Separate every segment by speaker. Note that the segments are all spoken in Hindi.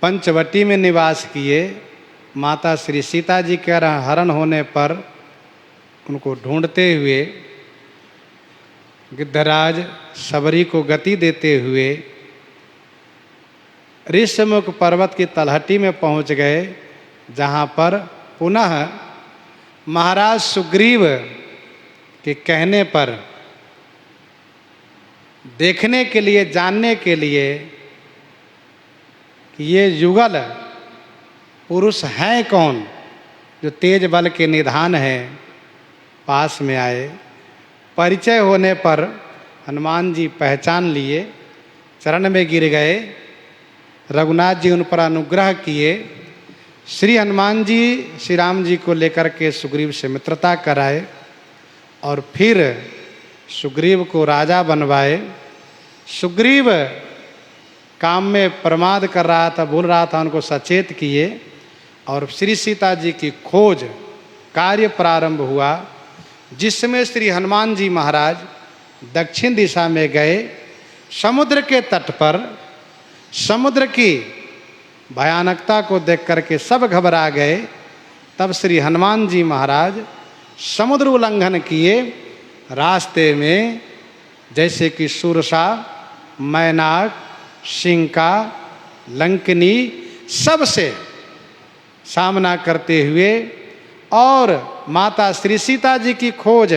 Speaker 1: पंचवटी में निवास किए। माता श्री सीता जी के हरण होने पर उनको ढूंढते हुए गिद्धराज सबरी को गति देते हुए ऋषमुख पर्वत की तलहटी में पहुंच गए, जहां पर पुनः महाराज सुग्रीव के कहने पर देखने के लिए, जानने के लिए कि ये युगल पुरुष हैं कौन जो तेज बल के निधान हैं, पास में आए। परिचय होने पर हनुमान जी पहचान लिए, चरण में गिर गए। रघुनाथ जी उन पर अनुग्रह किए। श्री हनुमान जी श्री राम जी को लेकर के सुग्रीव से मित्रता कराए और फिर सुग्रीव को राजा बनवाए। सुग्रीव काम में प्रमाद कर रहा था, भूल रहा था, उनको सचेत किए और श्री सीता जी की खोज कार्य प्रारंभ हुआ, जिसमें श्री हनुमान जी महाराज दक्षिण दिशा में गए। समुद्र के तट पर समुद्र की भयानकता को देख करके सब घबरा गए। तब श्री हनुमान जी महाराज समुद्र उल्लंघन किए। रास्ते में जैसे कि सुरसा, मैनाक, शिंका, लंकनी सबसे सामना करते हुए और माता श्री सीता जी की खोज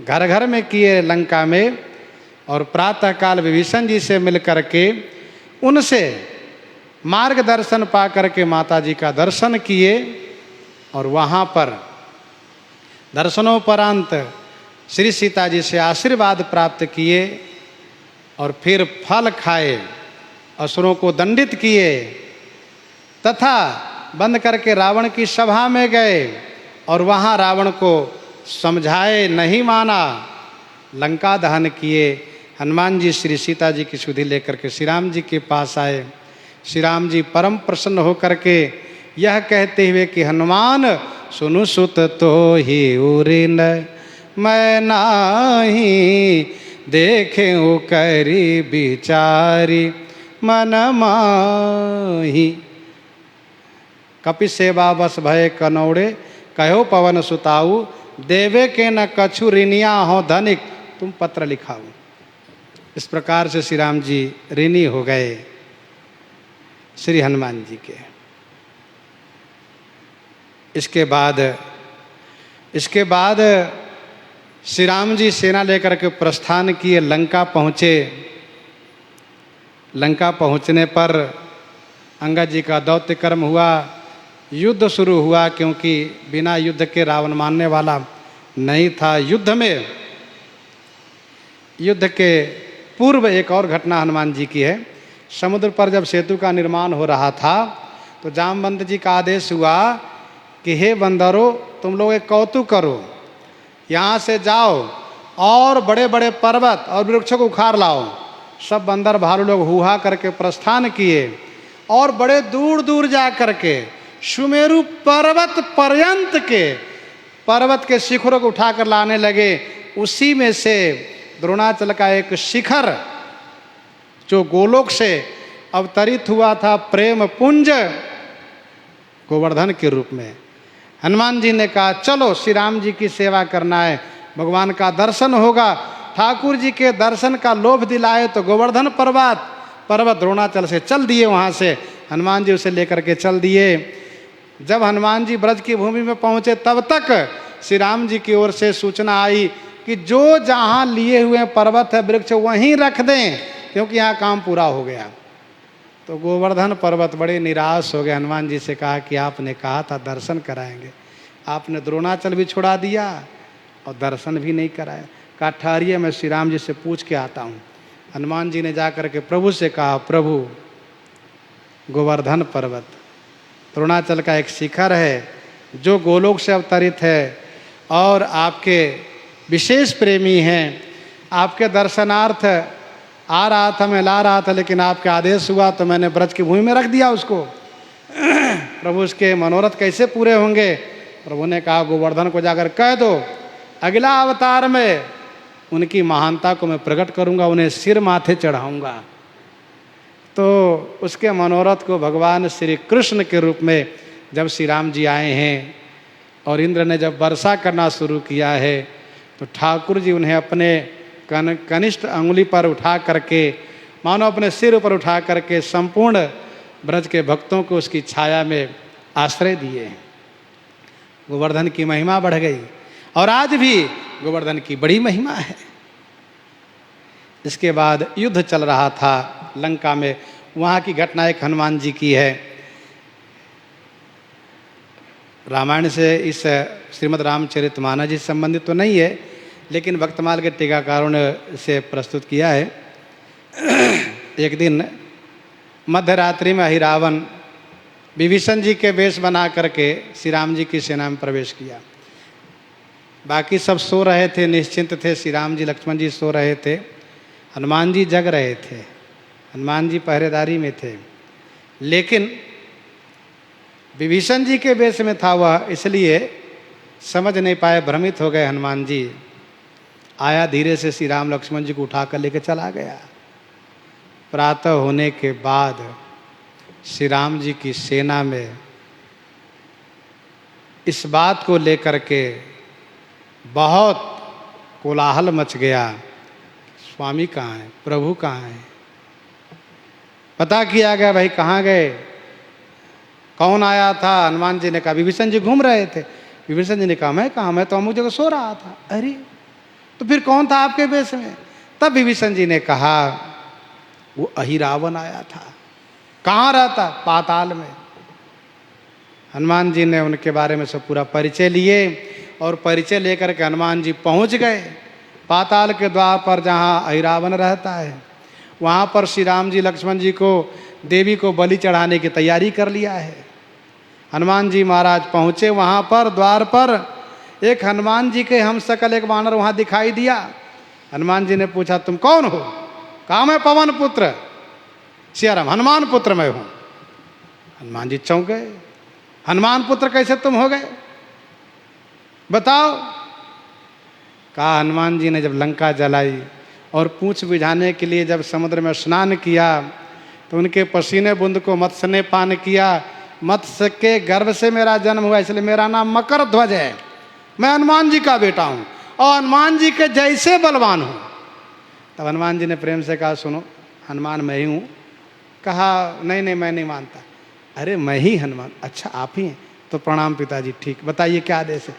Speaker 1: घर घर में किए लंका में, और प्रातःकाल विभीषण जी से मिल करके उनसे मार्गदर्शन पा करके माता जी का दर्शन किए और वहाँ पर दर्शनोपरांत श्री सीता जी से आशीर्वाद प्राप्त किए और फिर फल खाए, असुरों को दंडित किए तथा बंद करके रावण की सभा में गए और वहाँ रावण को समझाए, नहीं माना, लंका दहन किए। हनुमान जी श्री सीता जी की सुधि लेकर के श्री राम जी के पास आए। श्री राम जी परम प्रसन्न होकर के यह कहते हुए कि हनुमान सुनु सुत तो ही उरिन मैं नाही, देखे हो करी बिचारी मन माही। कपि सेवा बस भय कनौड़े कहो पवन सुताऊ, देवे के न कछु ऋणिया हो धनिक तुम पत्र लिखाओ। इस प्रकार से श्री राम जी ऋणी हो गए श्री हनुमान जी के। इसके बाद श्री राम जी सेना लेकर के प्रस्थान किए, लंका पहुँचे। लंका पहुँचने पर अंगद जी का दौत्य कर्म हुआ, युद्ध शुरू हुआ, क्योंकि बिना युद्ध के रावण मानने वाला नहीं था। युद्ध के पूर्व एक और घटना हनुमान जी की है। समुद्र पर जब सेतु का निर्माण हो रहा था तो जामवंत जी का आदेश हुआ कि हे बंदरों, तुम लोग एक कौतुक करो, यहाँ से जाओ और बड़े बड़े पर्वत और वृक्षों को उखाड़ लाओ। सब बंदर भालू लोग हुआ करके प्रस्थान किए और बड़े दूर दूर जा करके सुमेरु पर्वत पर्यंत के पर्वत के शिखरों को उठाकर लाने लगे। उसी में से द्रोणाचल का एक शिखर जो गोलोक से अवतरित हुआ था, प्रेम पुंज गोवर्धन के रूप में। हनुमान जी ने कहा चलो श्री राम जी की सेवा करना है, भगवान का दर्शन होगा। ठाकुर जी के दर्शन का लोभ दिलाए तो गोवर्धन पर्वत द्रोणाचल से चल दिए। वहाँ से हनुमान जी उसे लेकर के चल दिए। जब हनुमान जी ब्रज की भूमि में पहुँचे तब तक श्री राम जी की ओर से सूचना आई कि जो जहाँ लिए हुए पर्वत है, वृक्ष वहीं रख दें, क्योंकि यहाँ काम पूरा हो गया। तो गोवर्धन पर्वत बड़े निराश हो गए। हनुमान जी से कहा कि आपने कहा था दर्शन कराएंगे, आपने द्रोणाचल भी छुड़ा दिया और दर्शन भी नहीं कराया। कहा ठहरिए, मैं श्री राम जी से पूछ के आता हूँ। हनुमान जी ने जाकर के प्रभु से कहा, प्रभु गोवर्धन पर्वत द्रोणाचल का एक शिखर है जो गोलोक से अवतरित है और आपके विशेष प्रेमी हैं, आपके दर्शनार्थ आ रहा था, मैं ला रहा था, लेकिन आपका आदेश हुआ तो मैंने ब्रज की भूमि में रख दिया उसको। प्रभु उसके मनोरथ कैसे पूरे होंगे? प्रभु ने कहा गोवर्धन को जाकर कह दो, अगला अवतार में उनकी महानता को मैं प्रकट करूंगा, उन्हें सिर माथे चढ़ाऊंगा। तो उसके मनोरथ को भगवान श्री कृष्ण के रूप में जब श्री राम जी आए हैं और इंद्र ने जब वर्षा करना शुरू किया है तो ठाकुर जी उन्हें अपने कनिष्ठ अंगुली पर उठा करके मानो अपने सिर पर उठा करके संपूर्ण ब्रज के भक्तों को उसकी छाया में आश्रय दिए। गोवर्धन की महिमा बढ़ गई और आज भी गोवर्धन की बड़ी महिमा है। इसके बाद युद्ध चल रहा था लंका में, वहाँ की घटना एक हनुमान जी की है। रामायण से इस श्रीमद् रामचरितमानस जी संबंधित तो नहीं है, लेकिन भक्तमाल के टीकाकारों ने इसे प्रस्तुत किया है। एक दिन मध्य रात्रि में अहिरावण विभीषण जी के वेश बना करके श्री राम जी की सेना में प्रवेश किया। बाकी सब सो रहे थे, निश्चिंत थे। श्री राम जी लक्ष्मण जी सो रहे थे, हनुमान जी जग रहे थे। हनुमान जी पहरेदारी में थे, लेकिन विभीषण जी के वेश में था वह, इसलिए समझ नहीं पाए, भ्रमित हो गए हनुमान जी। आया धीरे से श्री राम लक्ष्मण जी को उठाकर लेकर चला गया। प्रातः होने के बाद श्री राम जी की सेना में इस बात को लेकर के बहुत कोलाहल मच गया। स्वामी कहाँ हैं, प्रभु कहाँ हैं? पता किया गया, भाई कहाँ गए, कौन आया था? हनुमान जी ने कहा विभीषण जी घूम रहे थे। विभीषण जी ने कहा मैं कहाँ, मैं तो अमुक जगह सो रहा था। अरे तो फिर कौन था आपके वेश में? तब विभीषण जी ने कहा वो अहिरावण आया था। कहाँ रहता? पाताल में। हनुमान जी ने उनके बारे में सब पूरा परिचय लिए और परिचय लेकर के हनुमान जी पहुँच गए पाताल के द्वार पर जहाँ अहिरावण रहता है। वहाँ पर श्री राम जी लक्ष्मण जी को देवी को बलि चढ़ाने की तैयारी कर लिया है। हनुमान जी महाराज पहुँचे वहाँ पर द्वार पर। एक हनुमान जी के हम सकल एक वानर वहाँ दिखाई दिया। हनुमान जी ने पूछा तुम कौन हो? कहा मैं पवन पुत्र सियाराम, हनुमान पुत्र मैं हूँ। हनुमान जी चौंक गए, हनुमान पुत्र कैसे तुम हो गए, बताओ। कहा हनुमान जी ने जब लंका जलाई और पूंछ बुझाने के लिए जब समुद्र में स्नान किया तो उनके पसीने बूंद को मत्स्य ने पान किया। मत्स्य के गर्भ से मेरा जन्म हुआ, इसलिए मेरा नाम मकर ध्वज है। मैं हनुमान जी का बेटा हूँ और हनुमान जी के जैसे बलवान हूँ। तब हनुमान जी ने प्रेम से कहा सुनो हनुमान मैं ही हूँ। कहा नहीं नहीं मैं नहीं मानता। अरे मैं ही हनुमान? अच्छा आप ही हैं, तो प्रणाम पिताजी। ठीक, बताइए क्या आदेश है?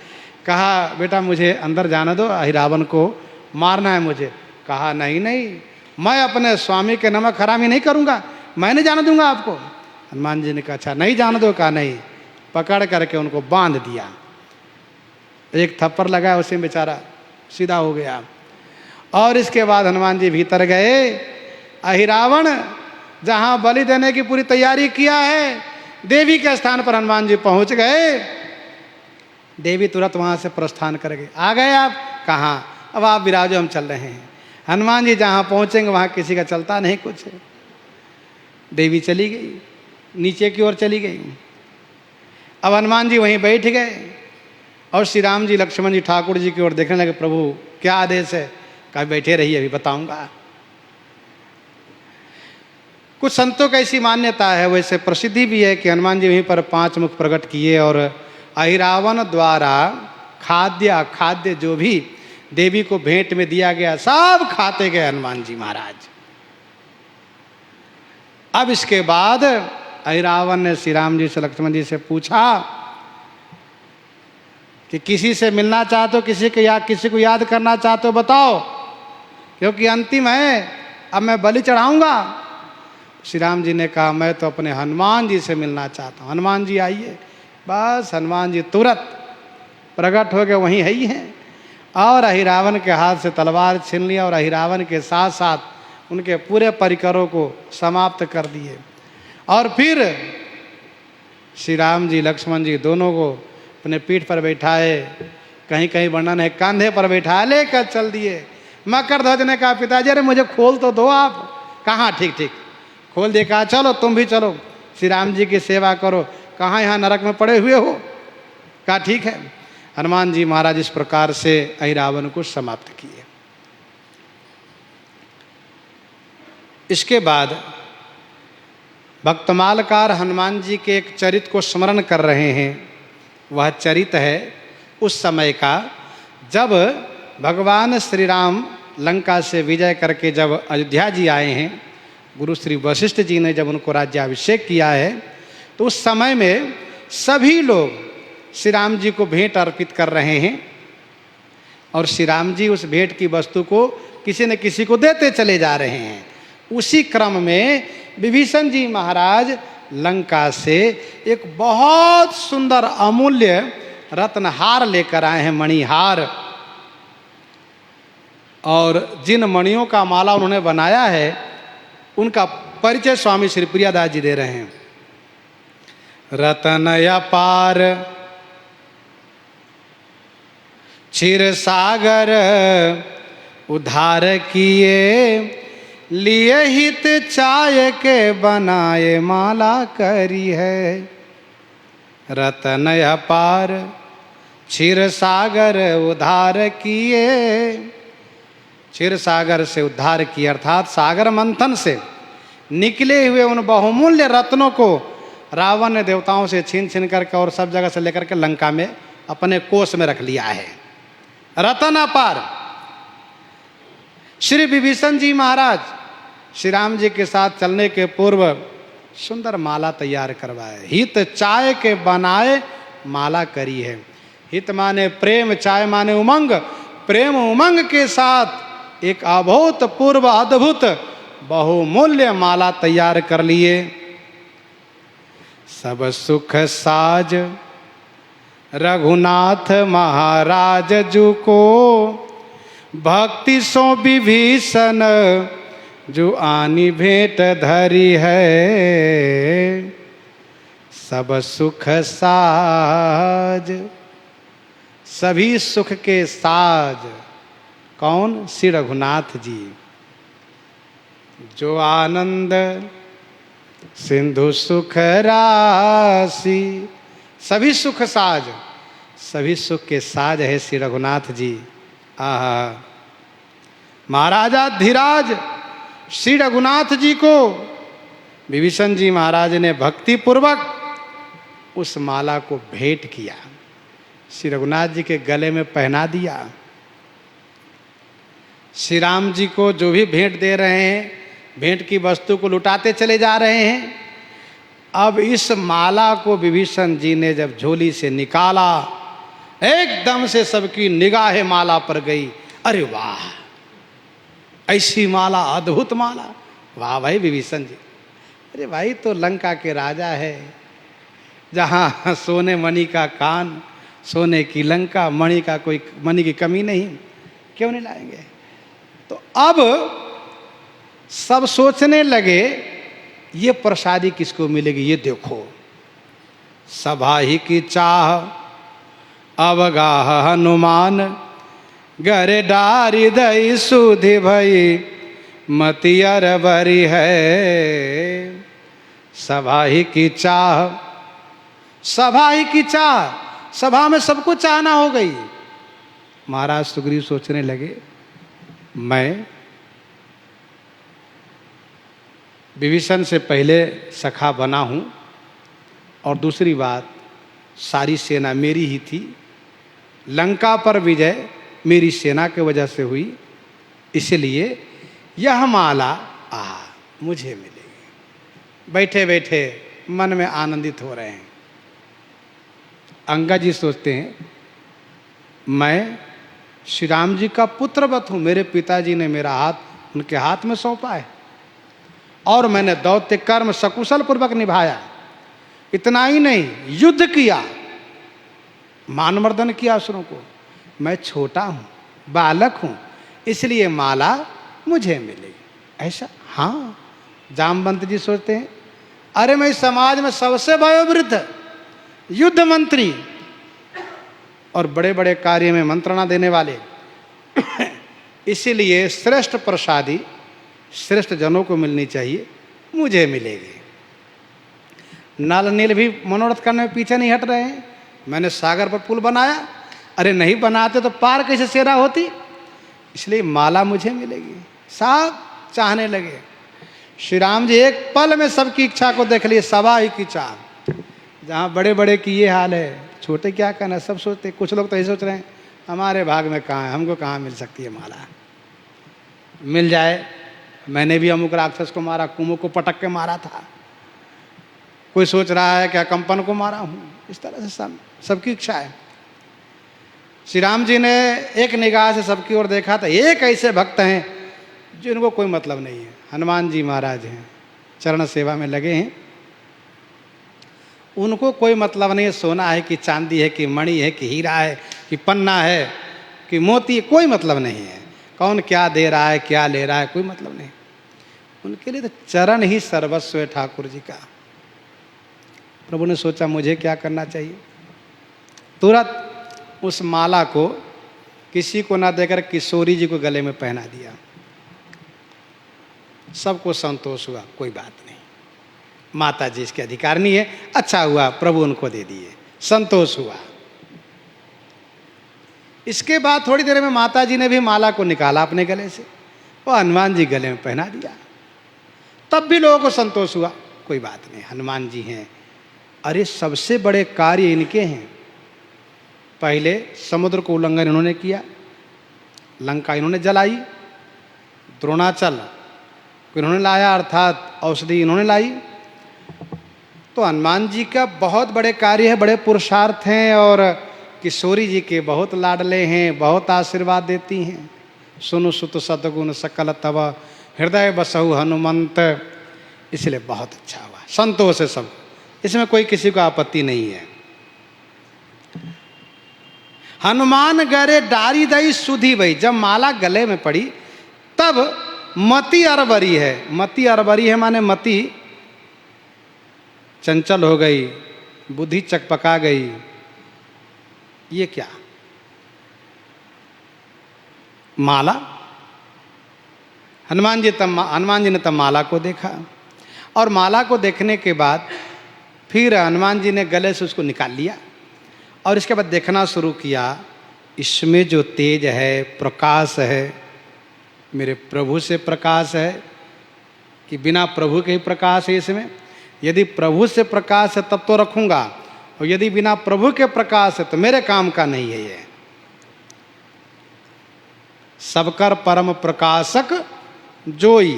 Speaker 1: कहा बेटा मुझे अंदर जाने दो, अहिरावण को मारना है मुझे। कहा नहीं नहीं, मैं अपने स्वामी के नमक हरामी नहीं करूँगा, मैं नहीं जाने दूंगा आपको। हनुमान जी ने कहा अच्छा नहीं जाने दो। कहा नहीं। पकड़ करके उनको बांध दिया, एक थप्पड़ लगाया, उसे बेचारा सीधा हो गया। और इसके बाद हनुमान जी भीतर गए। अहिरावण जहाँ बलि देने की पूरी तैयारी किया है, देवी के स्थान पर हनुमान जी पहुँच गए। देवी तुरंत वहाँ से प्रस्थान कर गई। आ गए आप? कहाँ? अब आप विराजो, हम चल रहे हैं। हनुमान जी जहाँ पहुँचेंगे वहाँ किसी का चलता नहीं कुछ। देवी चली गई, नीचे की ओर चली गई। अब हनुमान जी वहीं बैठ गए और श्री राम जी लक्ष्मण जी ठाकुर जी की ओर देखने लगे। प्रभु क्या आदेश है? कहा बैठे रहिए, अभी बताऊंगा। कुछ संतों का ऐसी मान्यता है, वैसे प्रसिद्धि भी है कि हनुमान जी वहीं पर 5 मुख प्रकट किए और अहिरावण द्वारा खाद्य अखाद्य जो भी देवी को भेंट में दिया गया सब खाते गए हनुमान जी महाराज। अब इसके बाद अहिरावण ने श्री राम जी से लक्ष्मण जी से पूछा कि किसी से मिलना चाहते हो, किसी को याद करना चाहते हो बताओ, क्योंकि अंतिम है, अब मैं बलि चढ़ाऊंगा। श्री राम जी ने कहा मैं तो अपने हनुमान जी से मिलना चाहता हूँ। हनुमान जी आइए। बस हनुमान जी तुरंत प्रकट हो गए, वहीं है ही हैं। और अहिरावण के हाथ से तलवार छीन लिया और अहिरावण के साथ साथ उनके पूरे परिकरों को समाप्त कर दिए। और फिर श्री राम जी लक्ष्मण जी दोनों को अपने पीठ पर बैठाए, कहीं कहीं वर्णन है कंधे पर बैठा लेकर चल दिए। मकर ध्वज ने कहा पिताजी अरे मुझे खोल तो दो आप। कहाँ? ठीक ठीक खोल दिए। कहा चलो तुम भी चलो, श्री राम जी की सेवा करो, कहाँ यहाँ नरक में पड़े हुए हो। कहा ठीक है। हनुमान जी महाराज इस प्रकार से अहिरावण को समाप्त किए। इसके बाद भक्तमालकार हनुमान जी के एक चरित्र को स्मरण कर रहे हैं। वह चरित्र है उस समय का जब भगवान श्री राम लंका से विजय करके जब अयोध्या जी आए हैं, गुरु श्री वशिष्ठ जी ने जब उनको राज्याभिषेक किया है, तो उस समय में सभी लोग श्री राम जी को भेंट अर्पित कर रहे हैं और श्री राम जी उस भेंट की वस्तु को किसी न किसी को देते चले जा रहे हैं। उसी क्रम में विभीषण जी महाराज लंका से एक बहुत सुंदर अमूल्य रत्नहार लेकर आए हैं, मणिहार। और जिन मणियों का माला उन्होंने बनाया है उनका परिचय स्वामी श्री प्रियादास जी दे रहे हैं। रतन अपार क्षीर सागर उद्धार किए, लिए हित चाय के बनाए माला करी है। रतन अपार क्षीर सागर उद्धार किए, क्षीर सागर से उद्धार किए अर्थात सागर मंथन से निकले हुए उन बहुमूल्य रत्नों को रावण ने देवताओं से छीन छीन करके और सब जगह से लेकर के लंका में अपने कोष में रख लिया है। रतन अपार। श्री विभीषण जी महाराज श्री राम जी के साथ चलने के पूर्व सुंदर माला तैयार करवाए, हित चाय के बनाए माला करी है। हित माने प्रेम, चाय माने उमंग। प्रेम उमंग के साथ एक अभूतपूर्व अद्भुत बहुमूल्य माला तैयार कर लिए। सब सुख साज रघुनाथ महाराज जू को, भक्ति सो विभीषण जो आनी भेंट धरी है। सब सुख साज, सभी सुख के साज कौन? श्री रघुनाथ जी। जो आनंद सिंधु सुख राशि, सभी सुख साज, सभी सुख के साज है श्री रघुनाथ जी। आहा, महाराजा धीराज श्री रघुनाथ जी को विभीषण जी महाराज ने भक्ति पूर्वक उस माला को भेंट किया, श्री रघुनाथ जी के गले में पहना दिया। श्री राम जी को जो भी भेंट दे रहे हैं, भेंट की वस्तु को लुटाते चले जा रहे हैं। अब इस माला को विभीषण जी ने जब झोली से निकाला, एकदम से सबकी निगाहें माला पर गई। अरे वाह, ऐसी माला, अद्भुत माला, वाह भाई विभीषण जी। अरे भाई तो लंका के राजा है, जहाँ सोने मणि का कान, सोने की लंका, मणि का कोई मणि की कमी नहीं, क्यों नहीं लाएंगे। तो अब सब सोचने लगे ये प्रसादी किसको मिलेगी, ये देखो। सभा ही की चाह अवगाह हनुमान, घर डारी दई सुधि भई मतियर बरी है। सभा ही की चाह, सभा ही की चाह, सभा में सबको चाहना हो गई। महाराज सुग्रीव सोचने लगे, मैं विभीषण से पहले सखा बना हूँ, और दूसरी बात सारी सेना मेरी ही थी। लंका पर विजय मेरी सेना की वजह से हुई, इसलिए यह माला मुझे मिलेगी। बैठे बैठे मन में आनंदित हो रहे हैं। अंगद जी सोचते हैं, मैं श्री राम जी का पुत्रवत हूँ, मेरे पिताजी ने मेरा हाथ उनके हाथ में सौंपा है और मैंने दौत्य कर्म सकुशल पूर्वक निभाया। इतना ही नहीं, युद्ध किया, मानमर्दन किया असुरों को। मैं छोटा हूँ, बालक हूँ, इसलिए माला मुझे मिलेगी। ऐसा? हाँ। जामवंत जी सोचते हैं, अरे मैं समाज में सबसे वयोवृद्ध, युद्ध मंत्री और बड़े बड़े कार्य में मंत्रणा देने वाले, इसीलिए श्रेष्ठ प्रसादी श्रेष्ठ जनों को मिलनी चाहिए, मुझे मिलेगी। नल नील भी मनोरथ करने में पीछे नहीं हट रहे हैं। मैंने सागर पर पुल बनाया, अरे नहीं बनाते तो पार कैसे सेरा होती, इसलिए माला मुझे मिलेगी। सब चाहने लगे। श्री राम जी एक पल में सबकी इच्छा को देख लिए, सवा ही की चाह। जहाँ बड़े बड़े की ये हाल है, छोटे क्या कहना, सब सोचते। कुछ लोग तो यही सोच रहे हैं हमारे भाग में कहाँ है, हमको कहाँ मिल सकती है माला, मिल जाए। मैंने भी अमुक राक्षस को मारा, कुमो को पटक के मारा था। कोई सोच रहा है क्या कंपन को मारा हूँ। इस तरह से सबकी इच्छा है। श्री राम जी ने एक निगाह से सबकी ओर देखा था। एक ऐसे भक्त हैं जिनको कोई मतलब नहीं है, हनुमान जी महाराज हैं, चरण सेवा में लगे हैं। उनको कोई मतलब नहीं है सोना है कि चांदी है कि मणि है कि हीरा है कि पन्ना है कि मोती, कोई मतलब नहीं है। कौन क्या दे रहा है क्या ले रहा है, कोई मतलब नहीं। उनके लिए तो चरण ही सर्वस्व है ठाकुर जी का। प्रभु ने सोचा मुझे क्या करना चाहिए, तुरंत उस माला को किसी को ना देकर किशोरी जी को गले में पहना दिया। सबको संतोष हुआ, कोई बात नहीं, माता जी इसके अधिकारिणी है, अच्छा हुआ प्रभु उनको दे दिए, संतोष हुआ। इसके बाद थोड़ी देर में माता जी ने भी माला को निकाला अपने गले से, वो हनुमान जी गले में पहना दिया। तब भी लोगों को संतोष हुआ, कोई बात नहीं, हनुमान जी हैं। अरे सबसे बड़े कार्य इनके हैं। पहले समुद्र को उल्लंघन इन्होंने किया, लंका इन्होंने जलाई, द्रोणाचल को इन्होंने लाया, अर्थात औषधि इन्होंने लाई। तो हनुमान जी का बहुत बड़े कार्य है, बड़े पुरुषार्थ हैं। और किशोरी जी के बहुत लाडले हैं, बहुत आशीर्वाद देती हैं। सुनु सुत सतगुण सकल तव हृदय बसहु हनुमंत। इसलिए बहुत अच्छा हुआ, संतोष है सब, इसमें कोई किसी को आपत्ति नहीं है। हनुमान गरे डारी दई सुधी भई, जब माला गले में पड़ी तब मति अरबरी है। मति अरबरी है माने मति चंचल हो गई, बुद्धि चकपका गई। ये क्या, माला? हनुमान जी ने तब माला को देखा, और माला को देखने के बाद फिर हनुमान जी ने गले से उसको निकाल लिया, और इसके बाद देखना शुरू किया, इसमें जो तेज है, प्रकाश है, मेरे प्रभु से प्रकाश है कि बिना प्रभु के ही प्रकाश है इसमें? यदि प्रभु से प्रकाश है तब तो रखूंगा, और यदि बिना प्रभु के प्रकाश है तो मेरे काम का नहीं है। ये सबकर परम प्रकाशक जोई,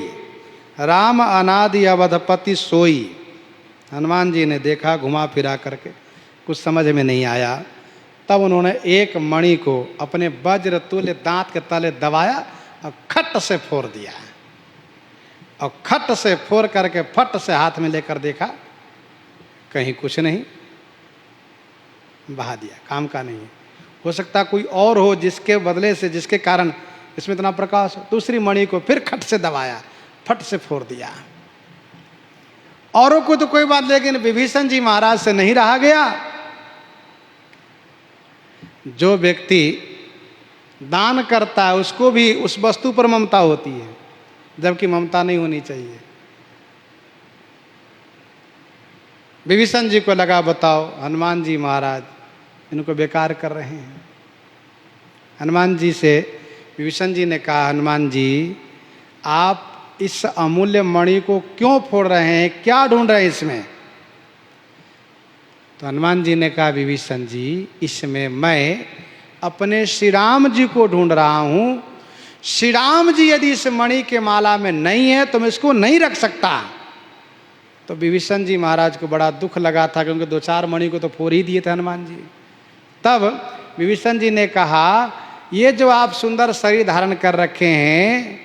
Speaker 1: राम अनादि अवधपति सोई। हनुमान जी ने देखा घुमा फिरा करके, कुछ समझ में नहीं आया। तब उन्होंने एक मणि को अपने वज्र तुल्य दांत के तले दबाया और खट से फोड़ दिया, और खट से फोड़ करके फट से हाथ में लेकर देखा, कहीं कुछ नहीं, बहा दिया, काम का नहीं है। हो सकता कोई और हो जिसके बदले से, जिसके कारण इसमें इतना प्रकाश हो। दूसरी मणि को फिर खट से दबाया, फट से फोड़ दिया। औरों को तो कोई बात, लेकिन विभीषण जी महाराज से नहीं रहा गया। जो व्यक्ति दान करता है उसको भी उस वस्तु पर ममता होती है, जबकि ममता नहीं होनी चाहिए। विभीषण जी को लगा बताओ हनुमान जी महाराज इनको बेकार कर रहे हैं। हनुमान जी से विभीषण जी ने कहा, हनुमान जी आप इस अमूल्य मणि को क्यों फोड़ रहे हैं, क्या ढूंढ रहे हैं इसमें? तो हनुमान जी ने कहा, विभीषण जी इसमें मैं अपने श्री राम जी को ढूंढ रहा हूँ। श्री राम जी यदि इस मणि के माला में नहीं है तो मैं इसको नहीं रख सकता। तो विभीषण जी महाराज को बड़ा दुख लगा था, क्योंकि 2-4 मणि को तो फोड़ ही दिए थे हनुमान जी। तब विभीषण जी ने कहा, ये जो आप सुंदर शरीर धारण कर रखे हैं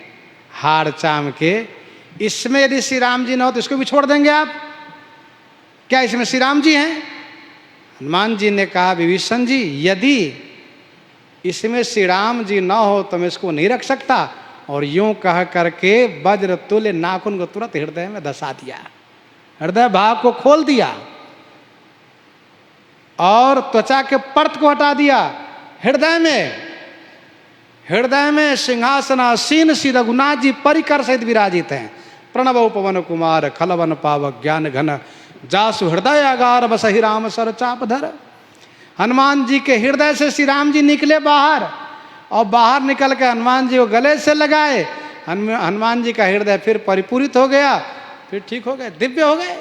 Speaker 1: हाड़ चाम के, इसमें यदि श्री राम जी न हो तो इसको भी छोड़ देंगे आप? क्या इसमें श्री राम जी हैं? हनुमान जी ने कहा, विभीषण जी यदि इसमें श्री राम जी न हो तो मैं इसको नहीं रख सकता। और यूं कह करके वज्र तुल्य नाखून को तुरंत हृदय में धसा दिया, हृदय भाग को खोल दिया और त्वचा के पर्त को हटा दिया। हृदय में सिंहासनासीन श्री रघुनाथ जी परिकर सहित विराजित हैं। प्रणव पवन कुमार खलवन पावक ज्ञान घन जासु हृदय अगार बसहि राम सर चापधर। हनुमान जी के हृदय से श्री राम जी निकले बाहर, और बाहर निकल के हनुमान जी को गले से लगाए हनुमान जी का हृदय फिर परिपूरित हो गया, फिर ठीक हो गए, दिव्य हो गए।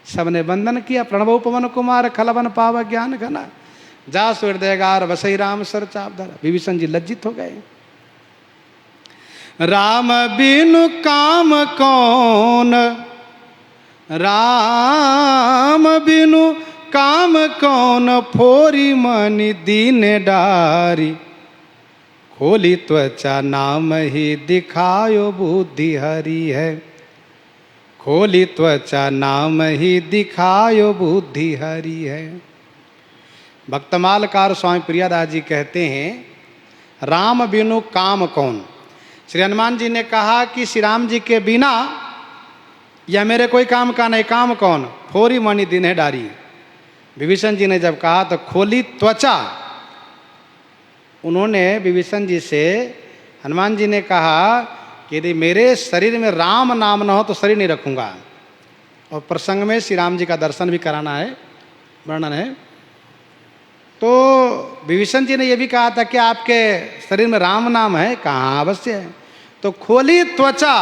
Speaker 1: सबने वंदन किया। प्रणवो पवन कुमार खलवन पाव ज्ञान घना, जासु हृदयगार वसई राम सर चाप धरा। विभीषण जी लज्जित हो गए। राम बिनु काम कौन, राम बिनु काम कौन, फोरी मनि दीन डारी, खोली त्वचा नाम ही दिखायो बुद्धि हरि है, खोली त्वचा नाम ही दिखायो बुद्धि हरि है। भक्तमालकार स्वामी प्रियादास जी कहते हैं, राम बिनु काम कौन। श्री हनुमान जी ने कहा कि श्री राम जी के बिना या मेरे कोई काम का नहीं, काम कौन, फोरी मणि दिने डारी। विभीषण जी ने जब कहा तो खोली त्वचा, उन्होंने विभीषण जी से, हनुमान जी ने कहा कि यदि मेरे शरीर में राम नाम न हो तो शरीर नहीं रखूंगा। और प्रसंग में श्री राम जी का दर्शन भी कराना है, वर्णन है। तो विभीषण जी ने यह भी कहा था कि आपके शरीर में राम नाम है, कहाँ, अवश्य है। तो खोली त्वचा,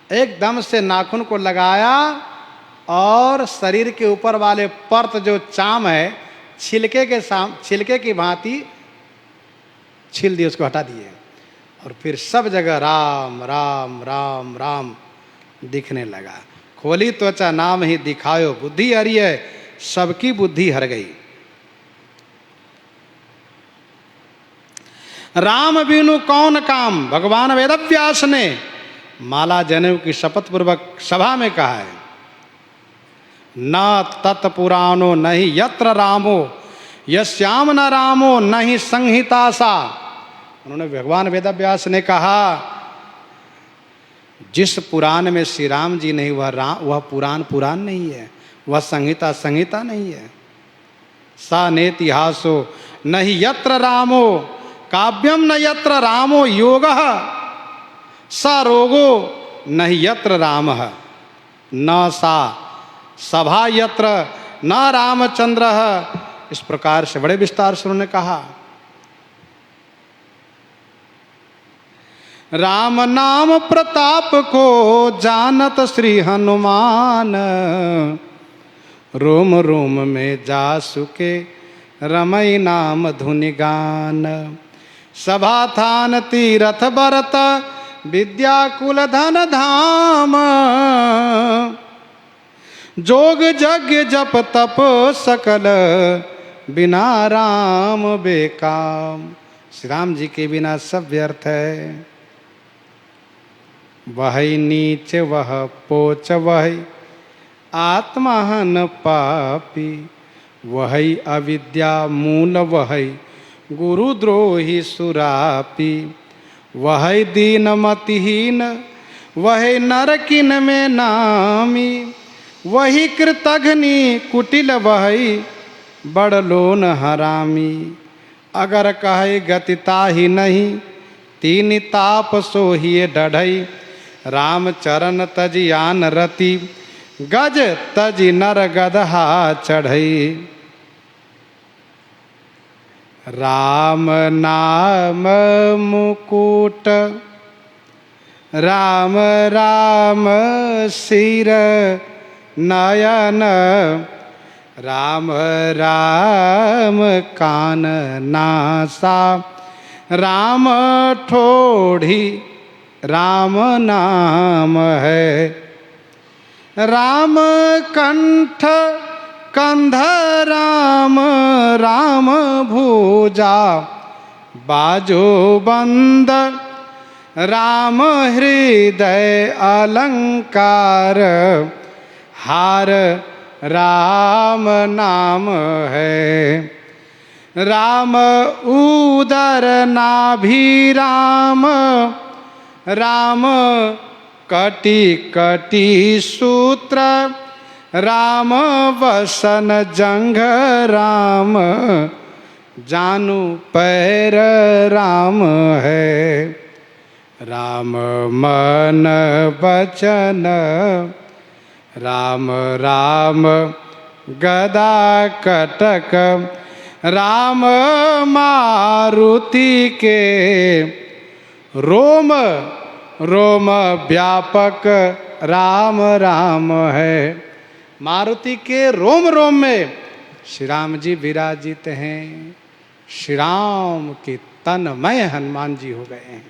Speaker 1: एकदम से नाखून को लगाया और शरीर के ऊपर वाले पर्त जो चाम है, छिलके की भांति छील दिए, उसको हटा दिए। और फिर सब जगह राम राम राम राम दिखने लगा। खोली त्वचा नाम ही दिखायो बुद्धि हरि है, सबकी बुद्धि हर गई। राम बिनु कौन काम, भगवान वेदव्यास ने माला जनेऊ की शपथ पूर्वक सभा में कहा है। न तत्पुराणो नहीं यत्र रामो, यस्याम न रामो नहीं संहिता सा। उन्होंने, भगवान वेदव्यास ने कहा, जिस पुराण में श्री राम जी नहीं वह पुराण नहीं है, वह संहिता नहीं है। सा नेतिहासो नहीं यत्र रामो, काव्यम न यत्र रामो योगः, स रोगो नहीं यत्र रामः, न सा सभा यत्र न रामचंद्रः। इस प्रकार से बड़े विस्तार से उन्होंने कहा। राम नाम प्रताप को जानत श्री हनुमान, रोम रोम में जासु के रमई नाम धुनि गान। सभा थान तीरथ बरत विद्याकुल धन धाम, जोग यज्ञ जप तप सकल बिना राम बेकाम। श्री राम जी के बिना सब व्यर्थ है। वही नीच वह पोच, वही आत्महन पापी, वही अविद्या मूल, वही गुरुद्रोही सुरापी, वही दीनमतिहीन, वही नरकिन में नामी, वही कृतघ्नि कुटिल, वही बड़लोन हरामी। अगर कहे गतिता ही नहीं, तीन ताप सोहिए डढ़ई, राम चरण तजियान रति, गज तजि नर गदहा चढ़ई। राम नाम मुकुट, राम राम सिर नयन, राम राम कान नासा, राम ठोड़ी राम नाम है। राम कंठ कंध राम, राम भुजा बाजो बंद, राम हृदय अलंकार, हार राम नाम है। राम उदर नाभि राम, राम कटी कटी सूत्र, राम वसन जंघ राम, जानू पैर राम है। राम मन बचन, राम राम गदा कटक, राम मारुति के रोम रोम व्यापक राम राम है। मारुति के रोम रोम में श्री राम जी विराजित हैं। श्री राम के तन्मय हनुमान जी हो गए हैं।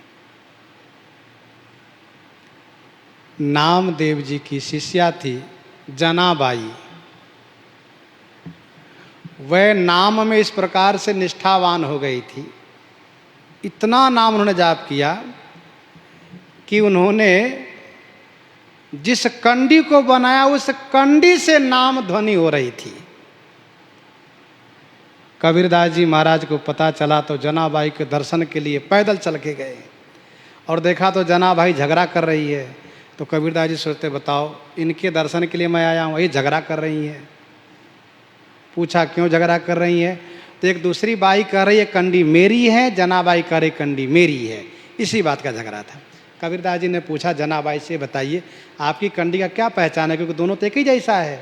Speaker 1: नामदेव जी की शिष्या थी जनाबाई। वह नाम में इस प्रकार से निष्ठावान हो गई थी, इतना नाम उन्होंने जाप किया कि उन्होंने जिस कंडी को बनाया उस कंडी से नाम ध्वनि हो रही थी। कबीरदास जी महाराज को पता चला तो जनाबाई के दर्शन के लिए पैदल चल के गए और देखा तो जनाबाई झगड़ा कर रही है। तो कबीरदास जी सोचते, बताओ इनके दर्शन के लिए मैं आया हूँ, ये झगड़ा कर रही है। पूछा क्यों झगड़ा कर रही है? तो एक दूसरी बाई कह रही है कंडी मेरी है, जनाबाई कह रही कंडी मेरी है। इसी बात का झगड़ा था। कबीरदास जी ने पूछा जनाबाई से, बताइए आपकी कंडी का क्या पहचान है, क्योंकि दोनों तो एक ही जैसा है।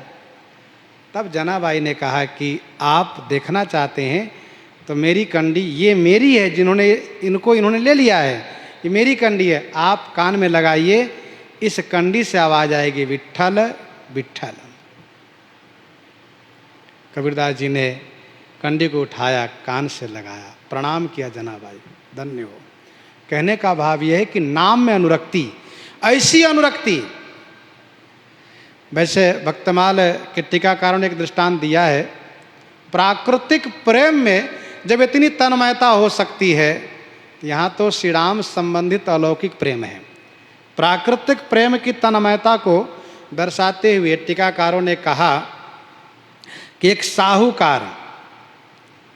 Speaker 1: तब जनाबाई ने कहा कि आप देखना चाहते हैं तो मेरी कंडी ये मेरी है, इन्होंने ले लिया है, ये मेरी कंडी है। आप कान में लगाइए, इस कंडी से आवाज आएगी विट्ठल विट्ठल। कबीरदास जी ने कंडी को उठाया, कान से लगाया, प्रणाम किया। जनाबाई धन्य हो। कहने का भाव यह है कि नाम में अनुरक्ति, ऐसी अनुरक्ति। वैसे भक्तमाल के टीकाकारों ने एक दृष्टांत दिया है, प्राकृतिक प्रेम में जब इतनी तन्मयता हो सकती है, यहाँ तो श्री राम संबंधित अलौकिक प्रेम है। प्राकृतिक प्रेम की तन्मयता को दर्शाते हुए टीकाकारों ने कहा कि एक साहूकार,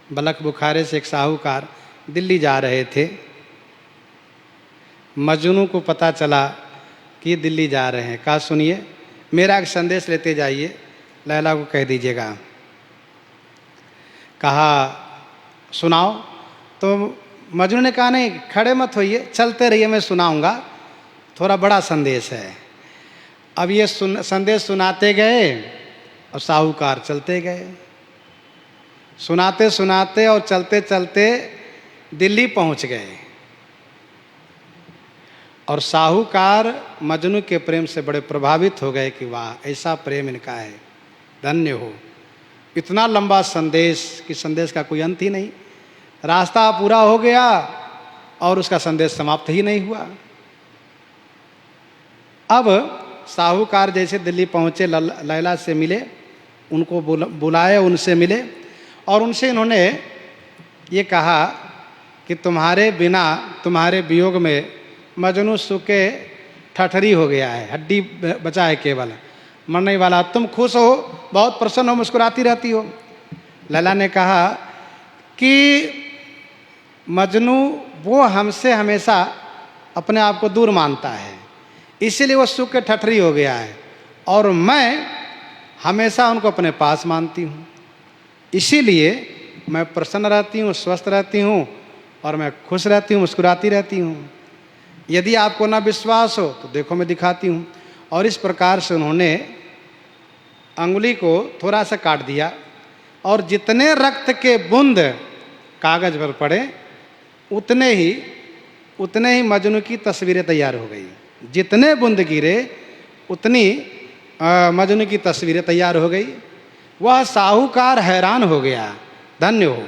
Speaker 1: बलख बुखारे से एक साहूकार दिल्ली जा रहे थे। मजनू को पता चला कि दिल्ली जा रहे हैं। कहा सुनिए, मेरा एक संदेश लेते जाइए, लैला को कह दीजिएगा। कहा सुनाओ। तो मजनू ने कहा नहीं, खड़े मत होइए, चलते रहिए, मैं सुनाऊंगा, थोड़ा बड़ा संदेश है। अब ये संदेश सुनाते गए और साहूकार चलते गए। सुनाते सुनाते और चलते चलते दिल्ली पहुंच गए और साहूकार मजनू के प्रेम से बड़े प्रभावित हो गए कि वाह, ऐसा प्रेम इनका है, धन्य हो। इतना लंबा संदेश कि संदेश का कोई अंत ही नहीं। रास्ता पूरा हो गया और उसका संदेश समाप्त ही नहीं हुआ। अब साहूकार जैसे दिल्ली पहुँचे, लैला से मिले, उनको बुलाए, उनसे मिले और उनसे इन्होंने ये कहा कि तुम्हारे बिना, तुम्हारे वियोग में मजनू सूखे ठठरी हो गया है, हड्डी बचा है केवल, मरने वाला। तुम खुश हो, बहुत प्रसन्न हो, मुस्कुराती रहती हो। लैला ने कहा कि मजनू वो हमसे हमेशा अपने आप को दूर मानता है, इसीलिए वो सूखे ठठरी हो गया है, और मैं हमेशा उनको अपने पास मानती हूँ, इसीलिए मैं प्रसन्न रहती हूँ, स्वस्थ रहती हूँ और मैं खुश रहती हूँ, मुस्कुराती रहती हूँ। यदि आपको ना विश्वास हो तो देखो, मैं दिखाती हूँ। और इस प्रकार से उन्होंने अंगुली को थोड़ा सा काट दिया और जितने रक्त के बूंद कागज पर पड़े उतने ही मजनू की तस्वीरें तैयार हो गई। जितने बूंद गिरे उतनी मजनू की तस्वीरें तैयार हो गई। वह साहूकार हैरान हो गया, धन्य हो।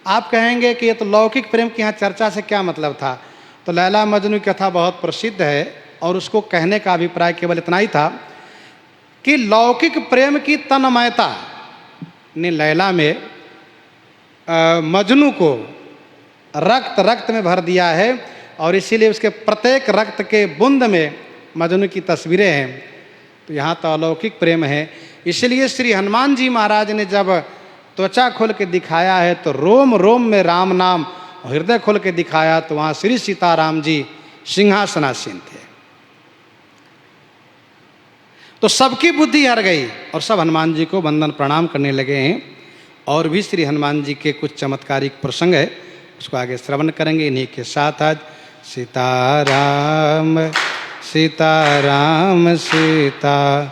Speaker 1: आप कहेंगे कि ये तो लौकिक प्रेम की यहाँ चर्चा से क्या मतलब था? तो लैला मजनू की कथा बहुत प्रसिद्ध है और उसको कहने का अभिप्राय केवल इतना ही था कि लौकिक प्रेम की तन्मयता ने लैला में मजनू को रक्त में भर दिया है और इसीलिए उसके प्रत्येक रक्त के बूंद में मजनू की तस्वीरें हैं। तो यहाँ तो अलौकिक प्रेम है। इसलिए श्री हनुमान जी महाराज ने जब त्वचा खोल के दिखाया है तो रोम रोम में राम नाम, हृदय खोल के दिखाया तो वहाँ श्री सीताराम जी सिंहासनासीन थे। तो सबकी बुद्धि हर गई और सब हनुमान जी को वंदन प्रणाम करने लगे हैं। और भी श्री हनुमान जी के कुछ चमत्कारिक प्रसंग है, उसको आगे श्रवण करेंगे। इन्हीं के साथ आज सीताराम सीताराम सीताराम।